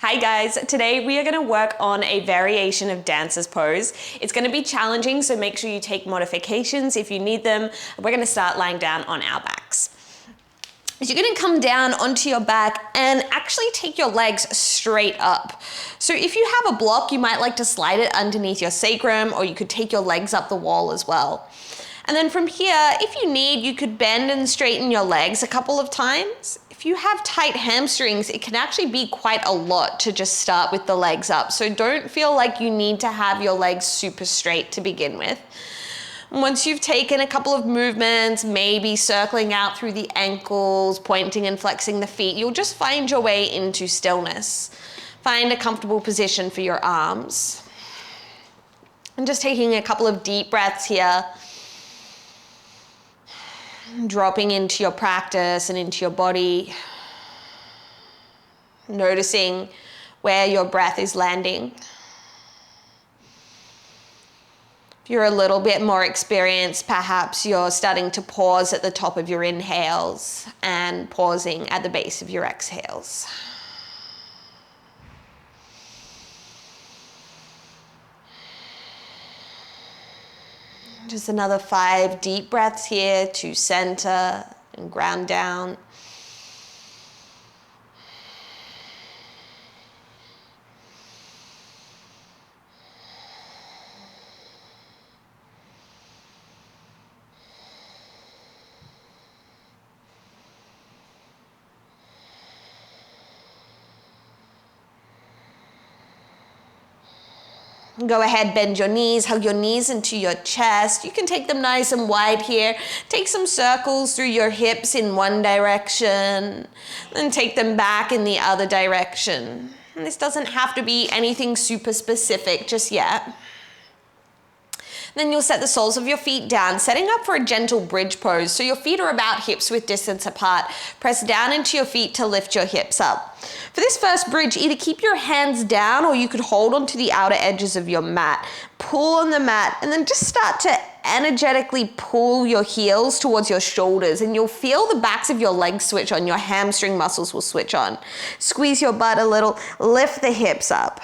Hi guys, today we are going to work on a variation of dancer's pose. It's going to be challenging, so make sure you take modifications if you need them. We're going to start lying down on our backs. So you're going to come down onto your back and actually take your legs straight up. So if you have a block, you might like to slide it underneath your sacrum, or you could take your legs up the wall as well. And then from here, if you need, you could bend and straighten your legs a couple of times. If you have tight hamstrings, it can actually be quite a lot to just start with the legs up. So don't feel like you need to have your legs super straight to begin with. Once you've taken a couple of movements, maybe circling out through the ankles, pointing and flexing the feet, you'll just find your way into stillness. Find a comfortable position for your arms. And just taking a couple of deep breaths here. Dropping into your practice and into your body. Noticing where your breath is landing. If you're a little bit more experienced, perhaps you're starting to pause at the top of your inhales and pausing at the base of your exhales. Just another 5 deep breaths here to center and ground down. Go ahead, bend your knees, hug your knees into your chest. You can take them nice and wide here. Take some circles through your hips in one direction, then take them back in the other direction. And this doesn't have to be anything super specific just yet. Then you'll set the soles of your feet down, setting up for a gentle bridge pose. So your feet are about hips width distance apart. Press down into your feet to lift your hips up. For this first bridge, either keep your hands down or you could hold onto the outer edges of your mat. Pull on the mat and then just start to energetically pull your heels towards your shoulders, and you'll feel the backs of your legs switch on. Your hamstring muscles will switch on. Squeeze your butt a little, lift the hips up.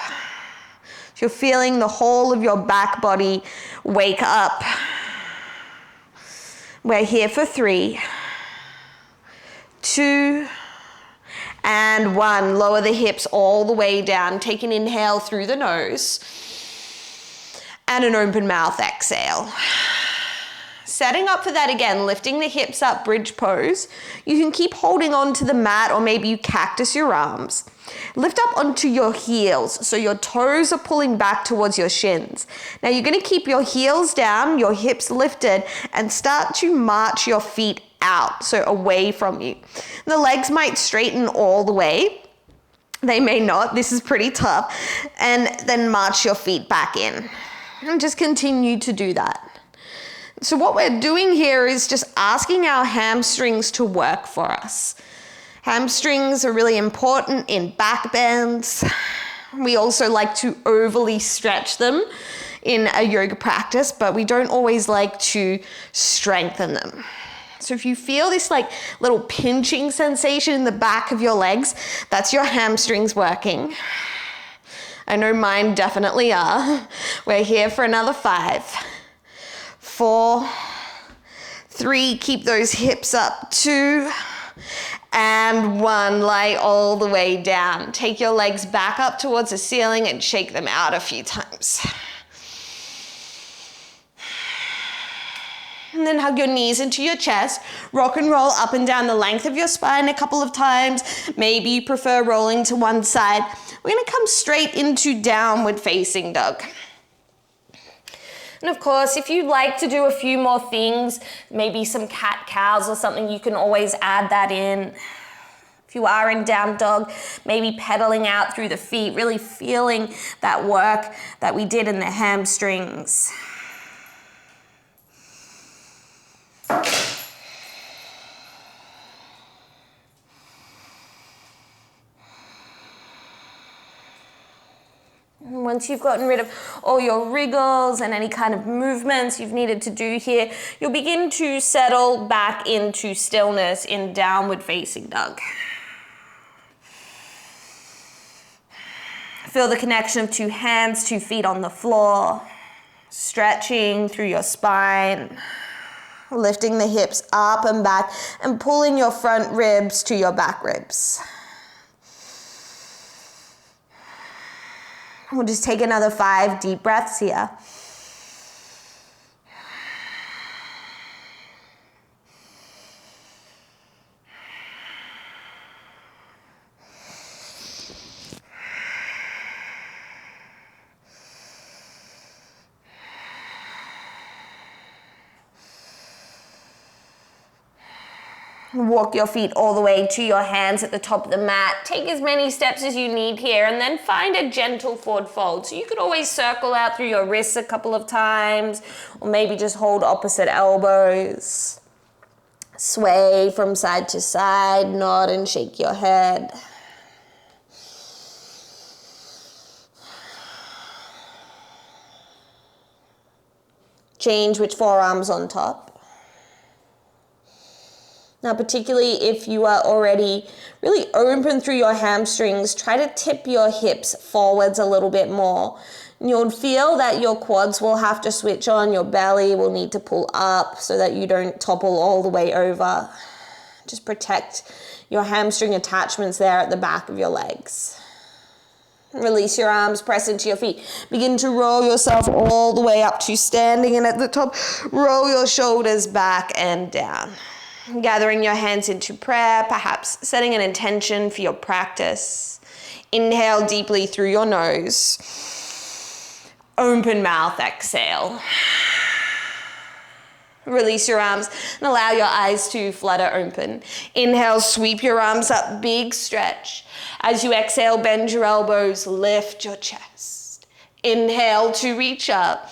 You're feeling the whole of your back body wake up. We're here for 3, 2, and 1. Lower the hips all the way down. Take an inhale through the nose and an open mouth exhale. Setting up for that again, lifting the hips up, bridge pose. You can keep holding on to the mat, or maybe you cactus your arms. Lift up onto your heels, so your toes are pulling back towards your shins. Now you're going to keep your heels down, your hips lifted, and start to march your feet out, so away from you. The legs might straighten all the way. They may not. This is pretty tough. And then march your feet back in. And just continue to do that. So what we're doing here is just asking our hamstrings to work for us. Hamstrings are really important in back bends. We also like to overly stretch them in a yoga practice, but we don't always like to strengthen them. So if you feel this like little pinching sensation in the back of your legs, that's your hamstrings working. I know mine definitely are. We're here for another 5, 4, 3, keep those hips up, 2, and 1, lie all the way down. Take your legs back up towards the ceiling and shake them out a few times. And then hug your knees into your chest. Rock and roll up and down the length of your spine a couple of times. Maybe you prefer rolling to one side. We're going to come straight into downward facing dog. And of course, if you'd like to do a few more things, maybe some cat-cows or something, you can always add that in. If you are in down dog, maybe pedaling out through the feet, really feeling that work that we did in the hamstrings. Once you've gotten rid of all your wriggles and any kind of movements you've needed to do here, you'll begin to settle back into stillness in downward facing dog. Feel the connection of 2 hands, 2 feet on the floor. Stretching through your spine. Lifting the hips up and back and pulling your front ribs to your back ribs. We'll just take another 5 deep breaths here. Walk your feet all the way to your hands at the top of the mat. Take as many steps as you need here and then find a gentle forward fold. So you could always circle out through your wrists a couple of times or maybe just hold opposite elbows. Sway from side to side, nod and shake your head. Change which forearm's on top. Now, particularly if you are already really open through your hamstrings, try to tip your hips forwards a little bit more. You'll feel that your quads will have to switch on, your belly will need to pull up so that you don't topple all the way over. Just protect your hamstring attachments there at the back of your legs. Release your arms, press into your feet. Begin to roll yourself all the way up to standing, and at the top, roll your shoulders back and down. Gathering your hands into prayer, perhaps setting an intention for your practice. Inhale deeply through your nose. Open mouth, exhale. Release your arms and allow your eyes to flutter open. Inhale, sweep your arms up, big stretch. As you exhale, bend your elbows, lift your chest. Inhale to reach up.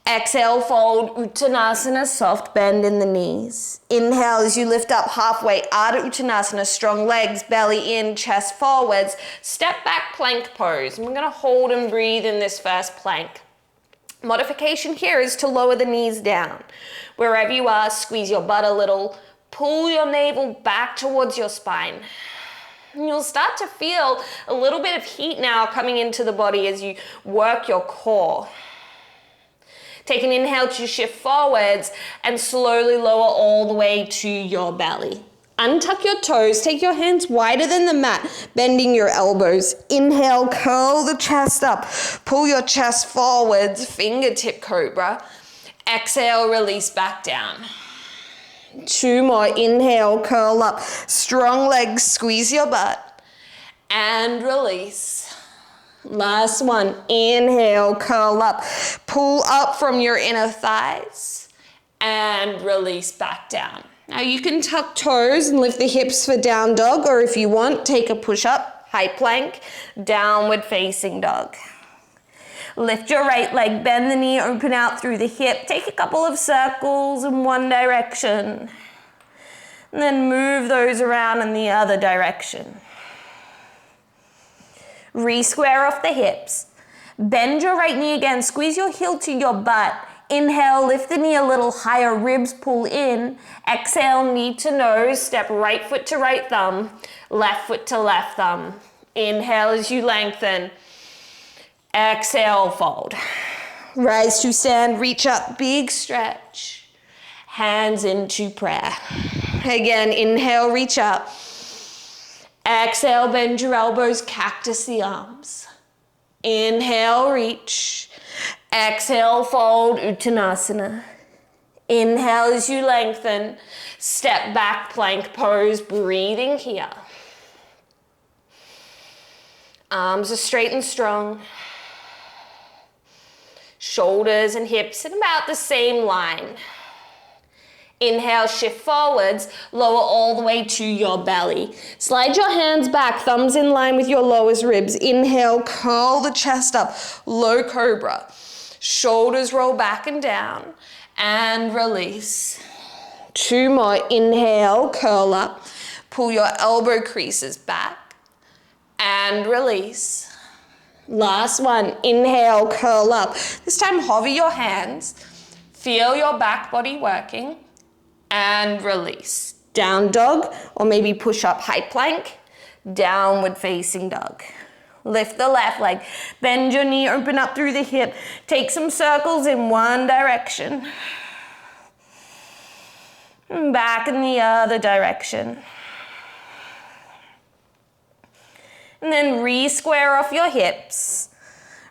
Exhale, fold, Uttanasana, soft bend in the knees. Inhale as you lift up halfway, Ardha Uttanasana, strong legs, belly in, chest forwards. Step back plank pose. And we're gonna hold and breathe in this first plank. Modification here is to lower the knees down. Wherever you are, squeeze your butt a little, pull your navel back towards your spine. And you'll start to feel a little bit of heat now coming into the body as you work your core. Take an inhale to shift forwards and slowly lower all the way to your belly. Untuck your toes, take your hands wider than the mat, bending your elbows. Inhale, curl the chest up, pull your chest forwards, fingertip cobra. Exhale, release back down. 2 more, inhale, curl up, strong legs, squeeze your butt, and release. Last one, inhale, curl up, pull up from your inner thighs, and release back down. Now you can tuck toes and lift the hips for down dog, or if you want, take a push-up, high plank, downward facing dog. Lift your right leg, bend the knee, open out through the hip, take a couple of circles in one direction, and then move those around in the other direction. Re-square off the hips. Bend your right knee again. Squeeze your heel to your butt. Inhale, lift the knee a little higher. Ribs pull in. Exhale, knee to nose. Step right foot to right thumb. Left foot to left thumb. Inhale as you lengthen. Exhale, fold. Rise to stand. Reach up. Big stretch. Hands into prayer. Again, inhale, reach up. Exhale, bend your elbows, cactus the arms. Inhale, reach. Exhale, fold, Uttanasana. Inhale as you lengthen. Step back, plank pose, breathing here. Arms are straight and strong. Shoulders and hips in about the same line. Inhale, shift forwards, lower all the way to your belly. Slide your hands back, thumbs in line with your lowest ribs. Inhale, curl the chest up, low cobra. Shoulders roll back and down, and release. 2 more, inhale, curl up. Pull your elbow creases back, and release. Last one, inhale, curl up. This time, hover your hands. Feel your back body working. And release. Down dog, or maybe push up high plank, downward facing dog. Lift the left leg. Bend your knee, open up through the hip. Take some circles in one direction. And back in the other direction. And then re-square off your hips.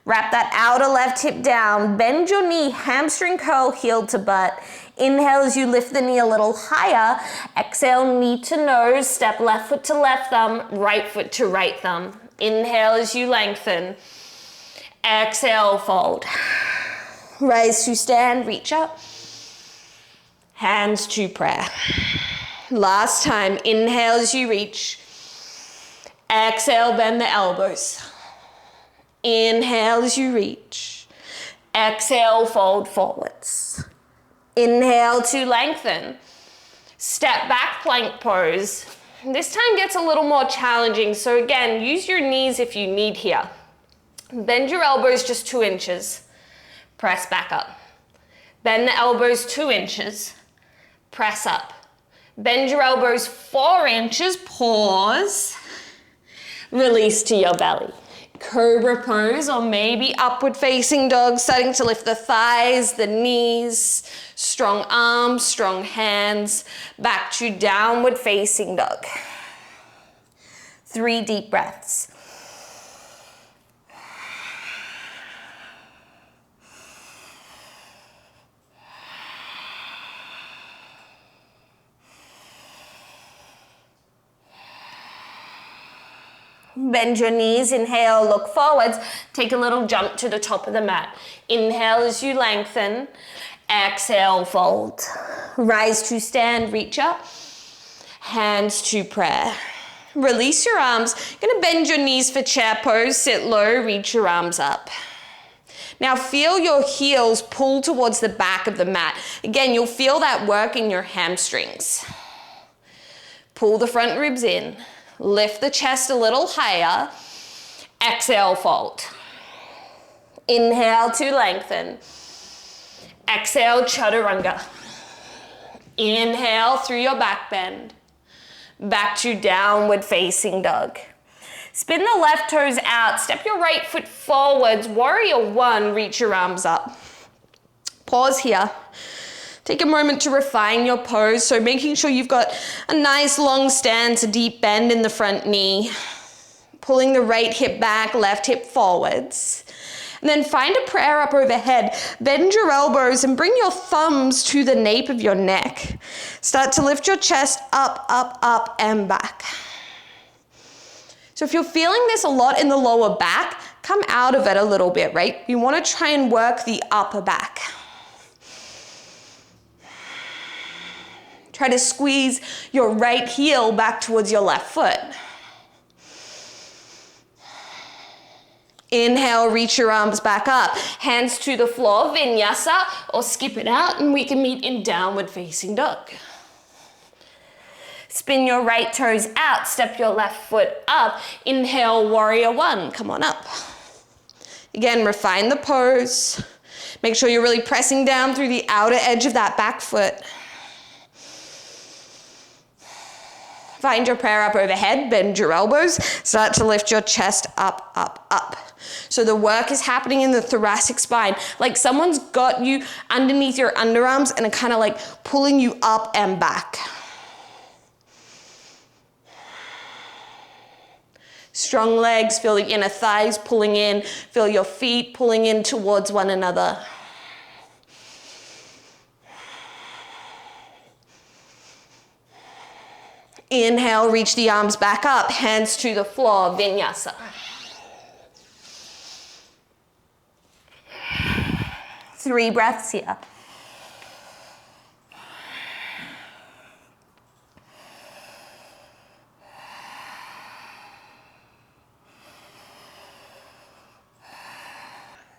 Wrap that outer left hip down. Bend your knee, hamstring curl, heel to butt. Inhale as you lift the knee a little higher. Exhale, knee to nose. Step left foot to left thumb, right foot to right thumb. Inhale as you lengthen. Exhale, fold. Rise to stand, reach up. Hands to prayer. Last time, inhale as you reach. Exhale, bend the elbows. Inhale as you reach. Exhale, fold forwards. Inhale to lengthen. Step back, plank pose. This time gets a little more challenging, so again, use your knees if you need here. Bend your elbows just 2 inches. Press back up. Bend the elbows 2 inches. Press up. Bend your elbows 4 inches. Pause. Release to your belly. Cobra pose or maybe upward facing dog, starting to lift the thighs, the knees, strong arms, strong hands, back to downward facing dog. 3 deep breaths. Bend your knees, inhale, look forwards, take a little jump to the top of the mat. Inhale as you lengthen, exhale, fold. Rise to stand, reach up, hands to prayer. Release your arms, you're gonna bend your knees for chair pose, sit low, reach your arms up. Now feel your heels pull towards the back of the mat. Again, you'll feel that work in your hamstrings. Pull the front ribs in. Lift the chest a little higher. Exhale, fold. Inhale to lengthen. Exhale, chaturanga. Inhale through your back bend. Back to downward facing dog. Spin the left toes out. Step your right foot forwards. Warrior 1, reach your arms up. Pause here. Take a moment to refine your pose, so making sure you've got a nice long stance, a deep bend in the front knee. Pulling the right hip back, left hip forwards. And then find a prayer up overhead. Bend your elbows and bring your thumbs to the nape of your neck. Start to lift your chest up, up, up, and back. So if you're feeling this a lot in the lower back, come out of it a little bit, right? You want to try and work the upper back. Try to squeeze your right heel back towards your left foot. Inhale, reach your arms back up. Hands to the floor, vinyasa, or skip it out and we can meet in downward facing dog. Spin your right toes out, step your left foot up. Inhale, warrior 1, come on up. Again, refine the pose. Make sure you're really pressing down through the outer edge of that back foot. Find your prayer up overhead, bend your elbows, start to lift your chest up, up, up. So the work is happening in the thoracic spine, like someone's got you underneath your underarms and are kind of like pulling you up and back. Strong legs, feel the inner thighs pulling in, feel your feet pulling in towards one another. Inhale, reach the arms back up, hands to the floor, vinyasa. Three breaths here.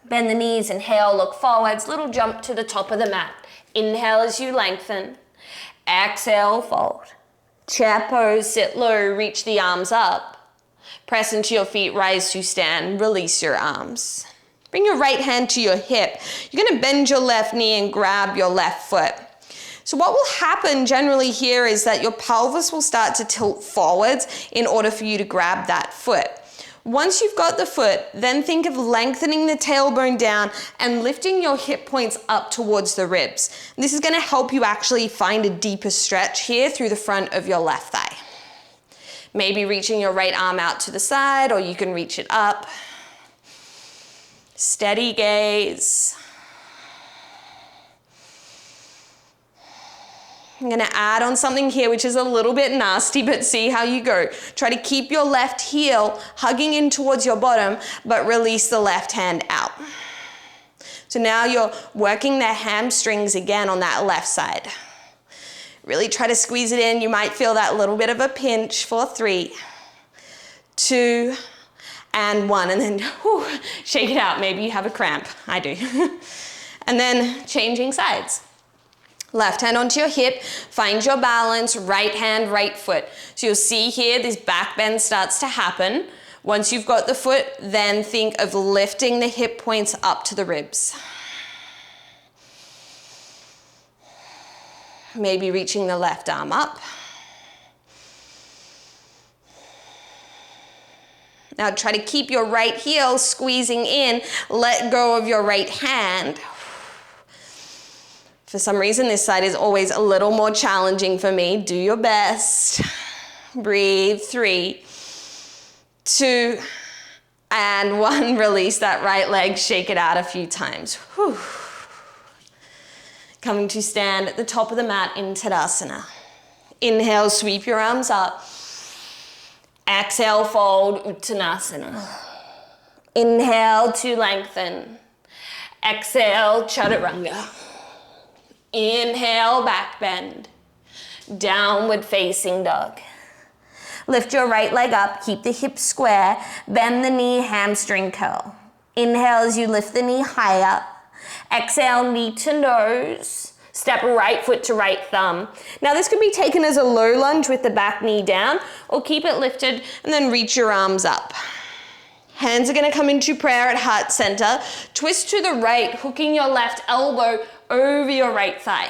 Bend the knees, inhale, look forwards, little jump to the top of the mat. Inhale as you lengthen, exhale, fold. Chair pose, sit low, reach the arms up. Press into your feet, rise to stand, release your arms. Bring your right hand to your hip. You're gonna bend your left knee and grab your left foot. So what will happen generally here is that your pelvis will start to tilt forwards in order for you to grab that foot. Once you've got the foot, then think of lengthening the tailbone down and lifting your hip points up towards the ribs. This is going to help you actually find a deeper stretch here through the front of your left thigh. Maybe reaching your right arm out to the side, or you can reach it up. Steady gaze. I'm going to add on something here which is a little bit nasty, but see how you go. Try to keep your left heel hugging in towards your bottom, but release the left hand out. So now you're working the hamstrings again on that left side. Really try to squeeze it in. You might feel that little bit of a pinch for 3, 2, and 1. And then whew, shake it out. Maybe you have a cramp. I do. And then changing sides. Left hand onto your hip, find your balance, right hand, right foot. So you'll see here this back bend starts to happen. Once you've got the foot, then think of lifting the hip points up to the ribs. Maybe reaching the left arm up. Now try to keep your right heel squeezing in, let go of your right hand. For some reason, this side is always a little more challenging for me. Do your best. Breathe. 3, 2, and 1. Release that right leg. Shake it out a few times. Whew. Coming to stand at the top of the mat in Tadasana. Inhale, sweep your arms up. Exhale, fold, Uttanasana. Inhale to lengthen. Exhale, Chaturanga. Inhale, back bend. Downward facing dog. Lift your right leg up, keep the hips square, bend the knee, hamstring curl. Inhale as you lift the knee high up. Exhale, knee to nose. Step right foot to right thumb. Now this could be taken as a low lunge with the back knee down, or keep it lifted and then reach your arms up. Hands are going to come into prayer at heart center. Twist to the right, hooking your left elbow over your right thigh.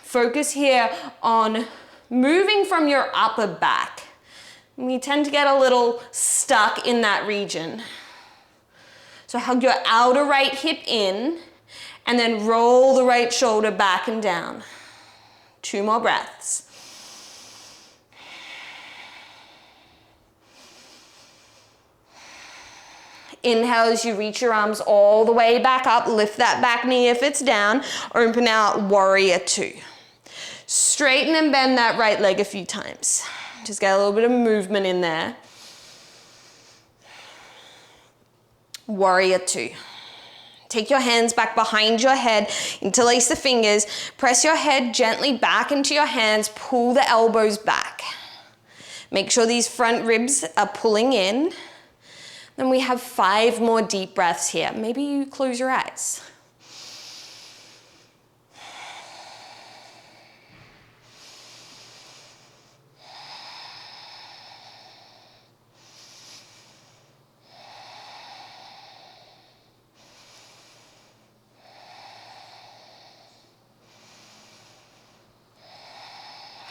Focus here on moving from your upper back. We tend to get a little stuck in that region. So hug your outer right hip in and then roll the right shoulder back and down. 2 more breaths. Inhale as you reach your arms all the way back up. Lift that back knee if it's down. Open out, warrior 2. Straighten and bend that right leg a few times. Just get a little bit of movement in there. Warrior 2. Take your hands back behind your head, interlace the fingers, press your head gently back into your hands, pull the elbows back. Make sure these front ribs are pulling in. Then we have 5 more deep breaths here. Maybe you close your eyes.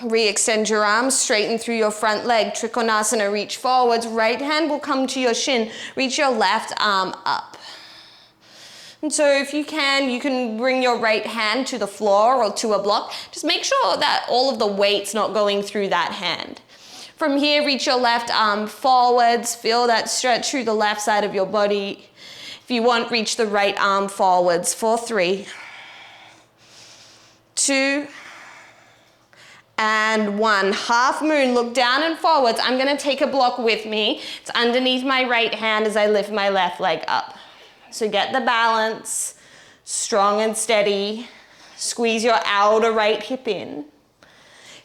Re-extend your arms, straighten through your front leg. Trikonasana, reach forwards. Right hand will come to your shin. Reach your left arm up. And so if you can bring your right hand to the floor or to a block. Just make sure that all of the weight's not going through that hand. From here, reach your left arm forwards. Feel that stretch through the left side of your body. If you want, reach the right arm forwards for 3, 2, and 1. Half moon, look down and forwards. I'm gonna take a block with me. It's underneath my right hand as I lift my left leg up. So get the balance, strong and steady. Squeeze your outer right hip in.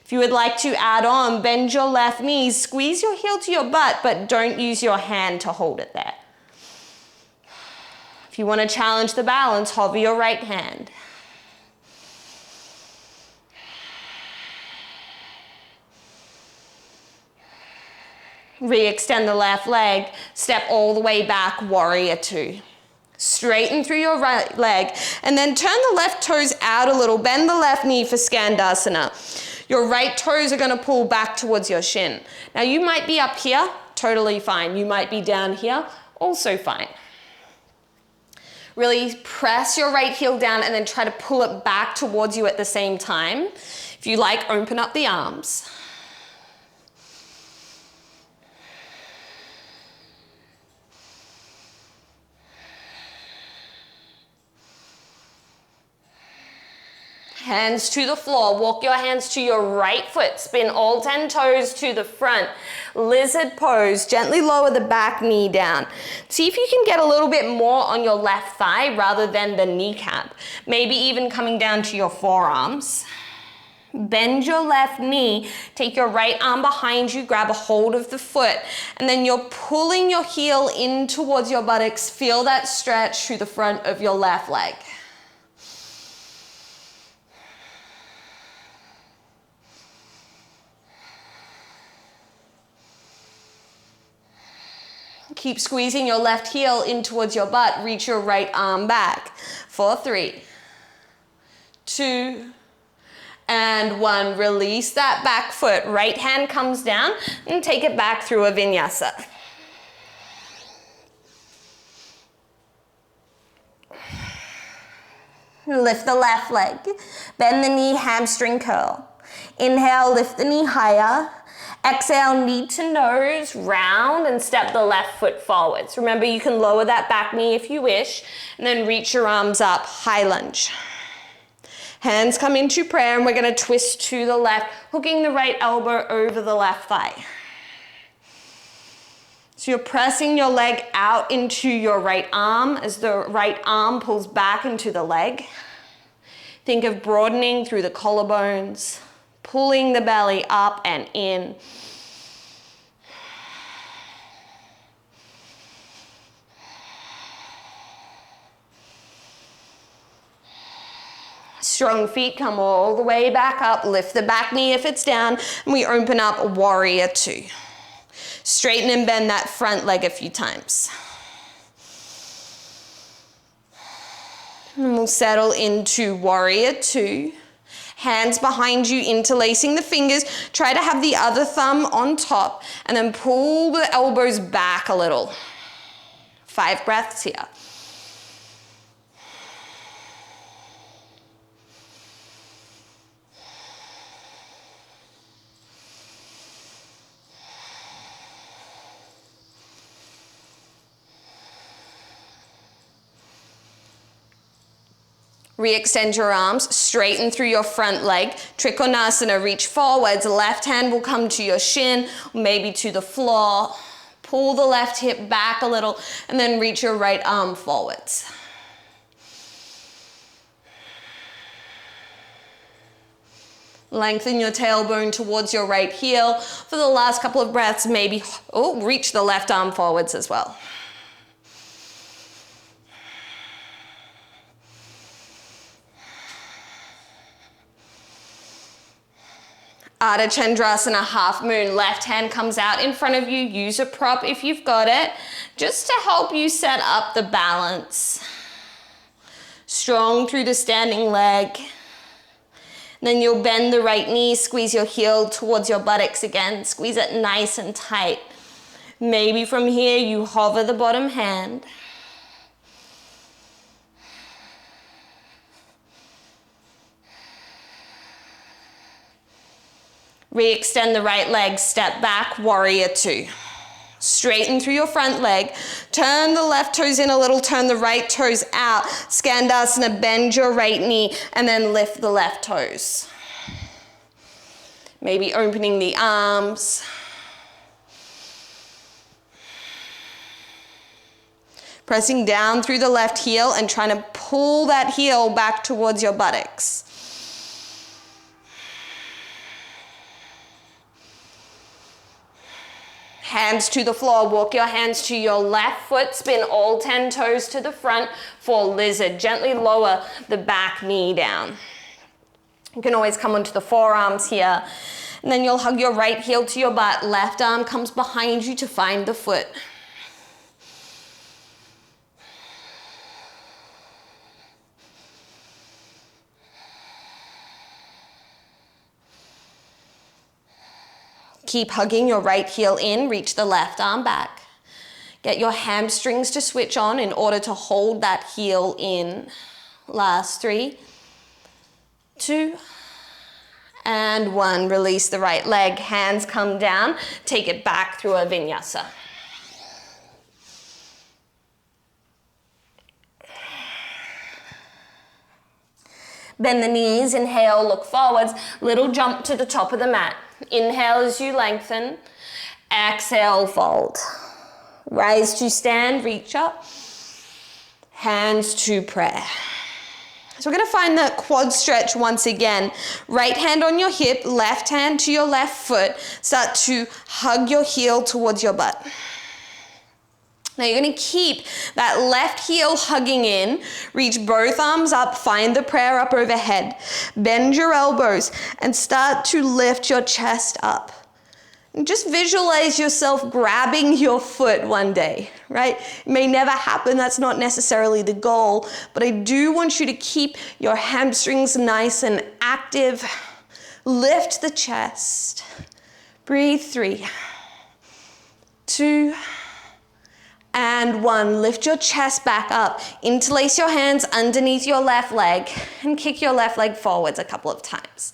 If you would like to add on, bend your left knee, squeeze your heel to your butt, but don't use your hand to hold it there. If you wanna challenge the balance, hover your right hand. Re-extend the left leg, step all the way back, warrior 2. Straighten through your right leg, and then turn the left toes out a little, bend the left knee for Skandasana. Your right toes are gonna pull back towards your shin. Now you might be up here, totally fine. You might be down here, also fine. Really press your right heel down and then try to pull it back towards you at the same time. If you like, open up the arms. Hands to the floor, walk your hands to your right foot, spin all 10 toes to the front. Lizard pose, gently lower the back knee down. See if you can get a little bit more on your left thigh rather than the kneecap. Maybe even coming down to your forearms. Bend your left knee, take your right arm behind you, grab a hold of the foot, and then you're pulling your heel in towards your buttocks. Feel that stretch through the front of your left leg. Keep squeezing your left heel in towards your butt. Reach your right arm back. For 3, 2, and 1. Release that back foot. Right hand comes down and take it back through a vinyasa. Lift the left leg. Bend the knee, hamstring curl. Inhale, lift the knee higher. Exhale, knee to nose, round, and step the left foot forwards. Remember, you can lower that back knee if you wish, and then reach your arms up, high lunge. Hands come into prayer, and we're gonna twist to the left, hooking the right elbow over the left thigh. So you're pressing your leg out into your right arm as the right arm pulls back into the leg. Think of broadening through the collarbones, pulling the belly up and in. Strong feet come all the way back up. Lift the back knee if it's down, and we open up warrior 2. Straighten and bend that front leg a few times. And we'll settle into warrior 2. Hands behind you, interlacing the fingers. Try to have the other thumb on top, and then pull the elbows back a little. 5 breaths here. Re-extend your arms, straighten through your front leg. Trikonasana, reach forwards. Left hand will come to your shin, maybe to the floor. Pull the left hip back a little, and then reach your right arm forwards. Lengthen your tailbone towards your right heel. For the last couple of breaths, maybe reach the left arm forwards as well. Ardha Chandrasana, half moon. Left hand comes out in front of you. Use a prop if you've got it, just to help you set up the balance. Strong through the standing leg. Then you'll bend the right knee, squeeze your heel towards your buttocks again. Squeeze it nice and tight. Maybe from here you hover the bottom hand. Re-extend the right leg, step back, warrior 2. Straighten through your front leg. Turn the left toes in a little, turn the right toes out. Skandasana, bend your right knee, and then lift the left toes. Maybe opening the arms. Pressing down through the left heel and trying to pull that heel back towards your buttocks. Hands to the floor, walk your hands to your left foot, spin all 10 toes to the front for lizard. Gently lower the back knee down. You can always come onto the forearms here. And then you'll hug your right heel to your butt. Left arm comes behind you to find the foot. Keep hugging your right heel in, reach the left arm back. Get your hamstrings to switch on in order to hold that heel in. Last 3, 2, and 1. Release the right leg, hands come down, take it back through a vinyasa. Bend the knees, inhale, look forwards, little jump to the top of the mat. Inhale as you lengthen, exhale, fold. Rise to stand, reach up, hands to prayer. So we're gonna find that quad stretch once again. Right hand on your hip, left hand to your left foot. Start to hug your heel towards your butt. Now you're gonna keep that left heel hugging in, reach both arms up, find the prayer up overhead. Bend your elbows and start to lift your chest up. And just visualize yourself grabbing your foot one day, right? It may never happen, that's not necessarily the goal, but I do want you to keep your hamstrings nice and active. Lift the chest. Breathe. 3, 2, and 1. Lift your chest back up. Interlace your hands underneath your left leg and kick your left leg forwards a couple of times.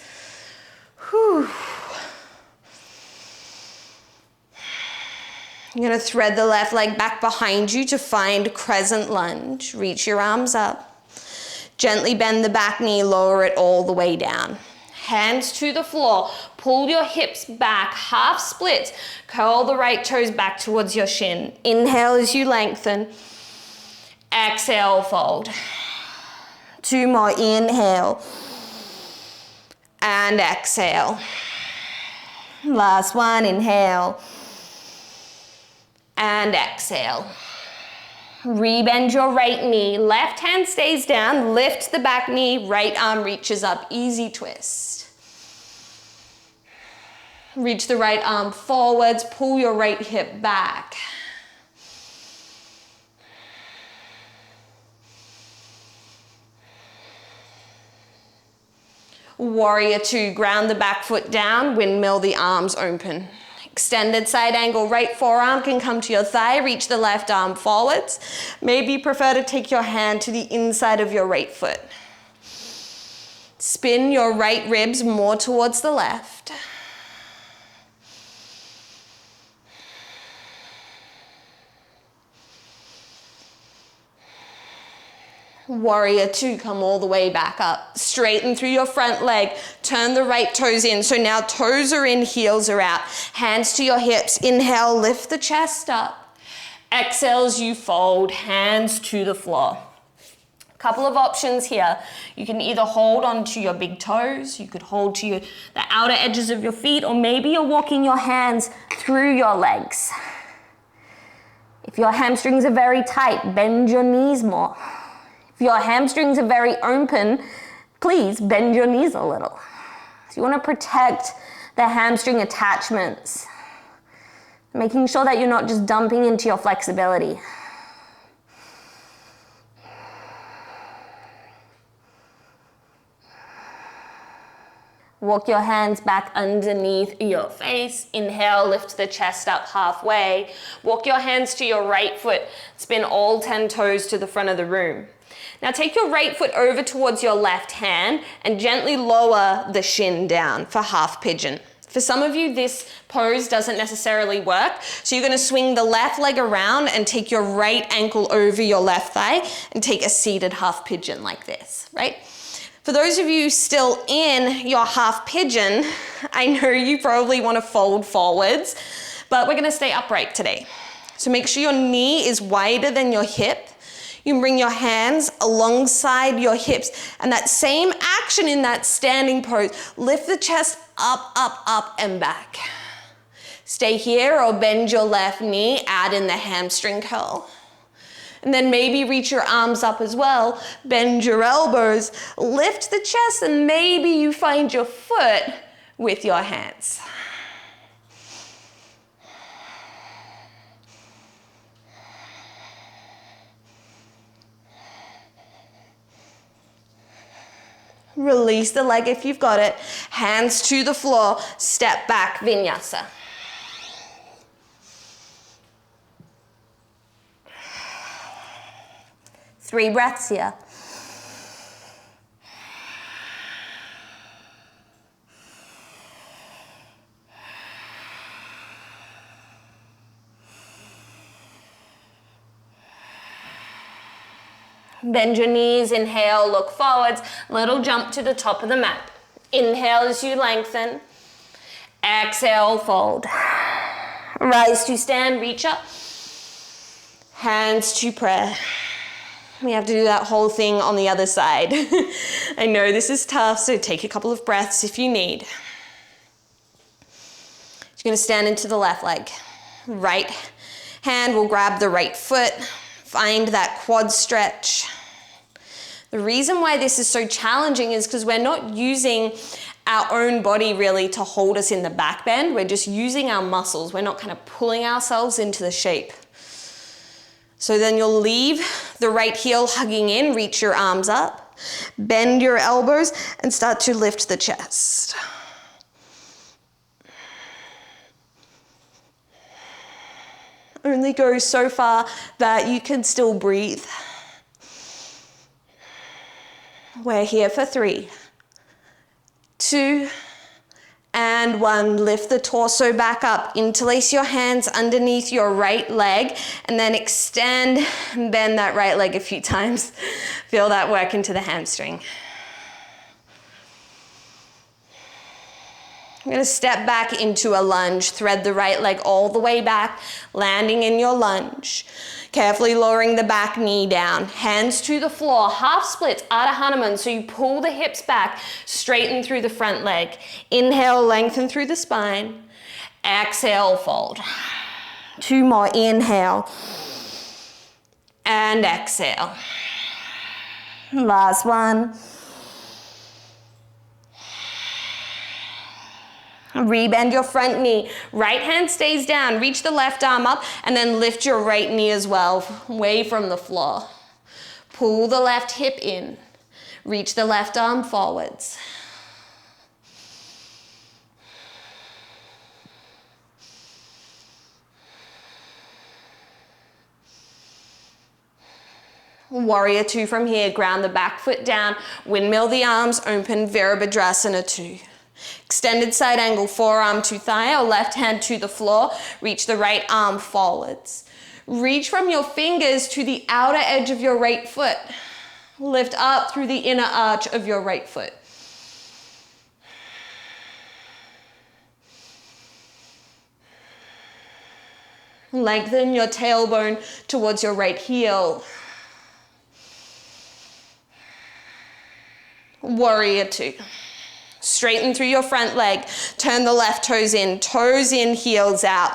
Whew. You're going to thread the left leg back behind you to find crescent lunge. Reach your arms up. Gently bend the back knee, lower it all the way down. Hands to the floor. Pull your hips back, half split. Curl the right toes back towards your shin. Inhale as you lengthen. Exhale, fold. 2 more, inhale. And exhale. Last one, inhale. And exhale. Rebend your right knee. Left hand stays down. Lift the back knee. Right arm reaches up. Easy twist. Reach the right arm forwards. Pull your right hip back. Warrior 2. Ground the back foot down. Windmill the arms open. Extended side angle, right forearm can come to your thigh, reach the left arm forwards. Maybe you prefer to take your hand to the inside of your right foot. Spin your right ribs more towards the left. Warrior 2, come all the way back up. Straighten through your front leg. Turn the right toes in. So now toes are in, heels are out. Hands to your hips. Inhale, lift the chest up. Exhale as you fold, hands to the floor. Couple of options here. You can either hold onto your big toes, you could hold to the outer edges of your feet, or maybe you're walking your hands through your legs. If your hamstrings are very tight, bend your knees more. If your hamstrings are very open, please bend your knees a little. So you want to protect the hamstring attachments, making sure that you're not just dumping into your flexibility. Walk your hands back underneath your face. Inhale, lift the chest up halfway. Walk your hands to your right foot. Spin all 10 toes to the front of the room. Now take your right foot over towards your left hand and gently lower the shin down for half pigeon. For some of you, this pose doesn't necessarily work. So you're gonna swing the left leg around and take your right ankle over your left thigh and take a seated half pigeon like this, right? For those of you still in your half pigeon, I know you probably wanna fold forwards, but we're gonna stay upright today. So make sure your knee is wider than your hip. You can bring your hands alongside your hips, and that same action in that standing pose. Lift the chest up, up, up, and back. Stay here or bend your left knee, add in the hamstring curl. And then maybe reach your arms up as well, bend your elbows, lift the chest, and maybe you find your foot with your hands. Release the leg if you've got it. Hands to the floor, step back, vinyasa. 3 breaths here. Bend your knees, inhale, look forwards, little jump to the top of the mat. Inhale as you lengthen, exhale, fold. Rise to stand, reach up, hands to prayer. We have to do that whole thing on the other side. I know this is tough, so take a couple of breaths if you need. You're gonna stand into the left leg. Right hand will grab the right foot. Find that quad stretch. The reason why this is so challenging is because we're not using our own body really to hold us in the back bend. We're just using our muscles. We're not kind of pulling ourselves into the shape. So then you'll leave the right heel hugging in, reach your arms up, bend your elbows, and start to lift the chest. Only go so far that you can still breathe. We're here for 3, 2, and 1. Lift the torso back up. Interlace your hands underneath your right leg, and then extend and bend that right leg a few times. Feel that work into the hamstring. I'm going to step back into a lunge. Thread the right leg all the way back, landing in your lunge. Carefully lowering the back knee down. Hands to the floor. Half splits, Ardha Hanuman. So you pull the hips back, straighten through the front leg. Inhale, lengthen through the spine. Exhale, fold. 2 more. Inhale. And exhale. Last one. Rebend your front knee. Right hand stays down. Reach the left arm up and then lift your right knee as well, away from the floor. Pull the left hip in. Reach the left arm forwards. Warrior 2 from here. Ground the back foot down. Windmill the arms. Open Virabhadrasana 2. Extended side angle, forearm to thigh or left hand to the floor. Reach the right arm forwards. Reach from your fingers to the outer edge of your right foot. Lift up through the inner arch of your right foot. Lengthen your tailbone towards your right heel. Warrior 2. Straighten through your front leg. Turn the left toes in, heels out.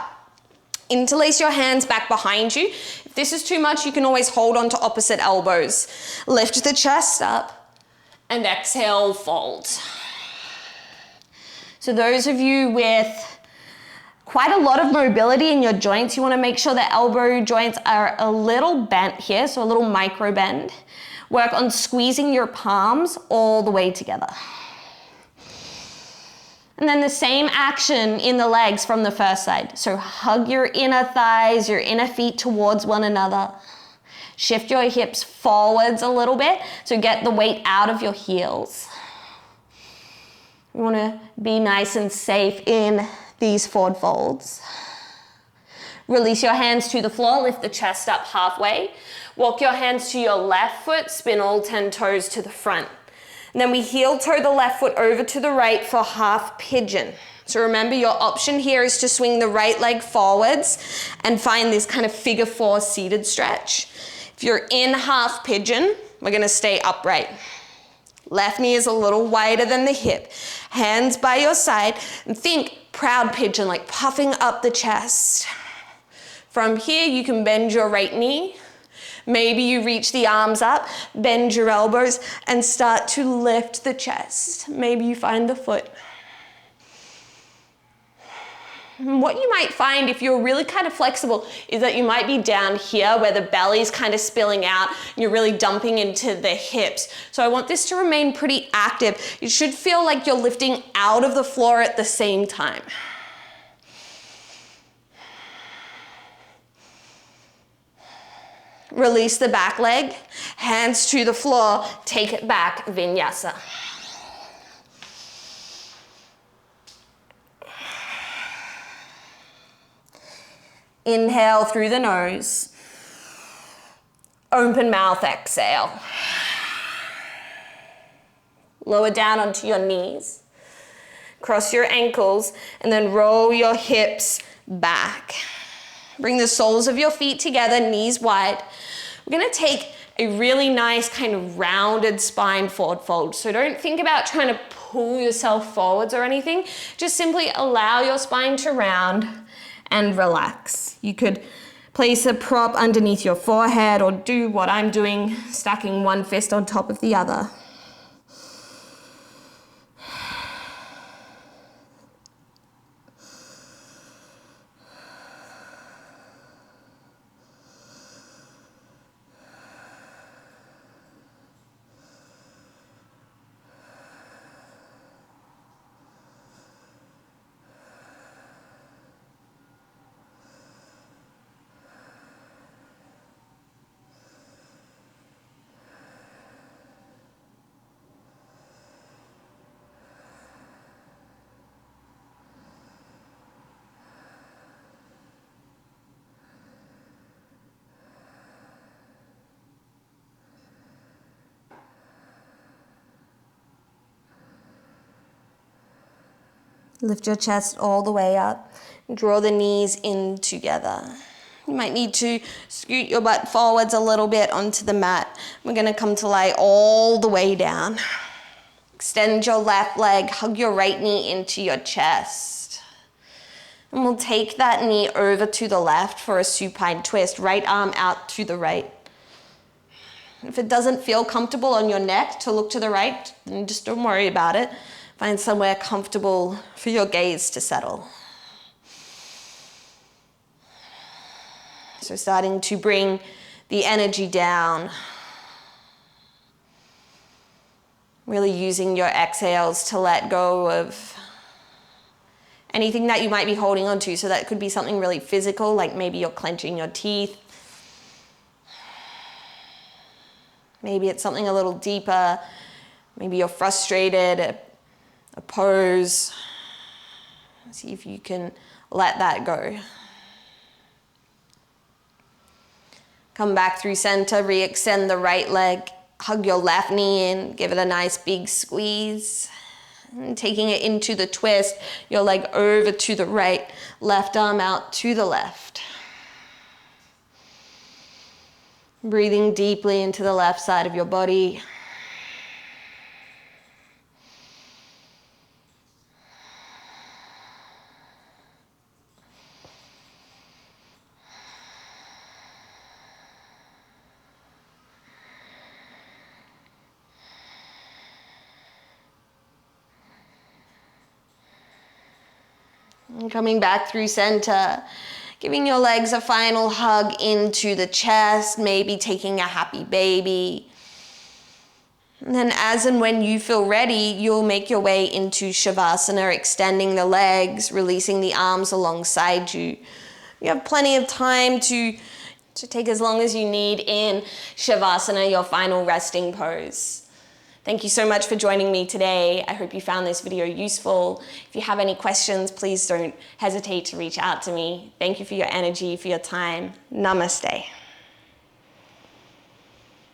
Interlace your hands back behind you. If this is too much, you can always hold on to opposite elbows. Lift the chest up and exhale, fold. So those of you with quite a lot of mobility in your joints, you want to make sure the elbow joints are a little bent here, so a little micro bend. Work on squeezing your palms all the way together. And then the same action in the legs from the first side. So hug your inner thighs, your inner feet towards one another. Shift your hips forwards a little bit, so get the weight out of your heels. You want to be nice and safe in these forward folds. Release your hands to the floor, lift the chest up halfway. Walk your hands to your left foot, spin all 10 toes to the front. And then we heel toe the left foot over to the right for half pigeon. So remember, your option here is to swing the right leg forwards and find this kind of figure 4 seated stretch. If you're in half pigeon, we're gonna stay upright. Left knee is a little wider than the hip. Hands by your side, and think proud pigeon, like puffing up the chest. From here, you can bend your right knee. Maybe you reach the arms up, bend your elbows, and start to lift the chest. Maybe you find the foot. What you might find if you're really kind of flexible is that you might be down here where the belly's kind of spilling out and you're really dumping into the hips. So I want this to remain pretty active. You should feel like you're lifting out of the floor at the same time. Release the back leg, Hands to the floor, take it back, vinyasa. Inhale through the nose. Open mouth, exhale. Lower down onto your knees. Cross your ankles and then roll your hips back. Bring the soles of your feet together, knees wide. We're gonna take a really nice kind of rounded spine forward fold. So don't think about trying to pull yourself forwards or anything. Just simply allow your spine to round and relax. You could place a prop underneath your forehead or do what I'm doing, stacking one fist on top of the other. Lift your chest all the way up. Draw the knees in together. You might need to scoot your butt forwards a little bit onto the mat. We're going to come to lay all the way down. Extend your left leg, hug your right knee into your chest. And we'll take that knee over to the left for a supine twist. Right arm out to the right. If it doesn't feel comfortable on your neck to look to the right, then just don't worry about it. Find somewhere comfortable for your gaze to settle. So starting to bring the energy down. Really using your exhales to let go of anything that you might be holding on to. So that could be something really physical, like maybe you're clenching your teeth. Maybe it's something a little deeper. Maybe you're frustrated. A pose. See if you can let that go. Come back through center, re-extend the right leg, hug your left knee in, give it a nice big squeeze. And taking it into the twist, your leg over to the right, left arm out to the left. Breathing deeply into the left side of your body. And coming back through center, giving your legs a final hug into the chest, maybe taking a happy baby. And then as and when you feel ready, you'll make your way into Shavasana, extending the legs, releasing the arms alongside you. You have plenty of time to take as long as you need in Shavasana, your final resting pose. Thank you so much for joining me today. I hope you found this video useful. If you have any questions, please don't hesitate to reach out to me. Thank you for your energy, for your time. Namaste.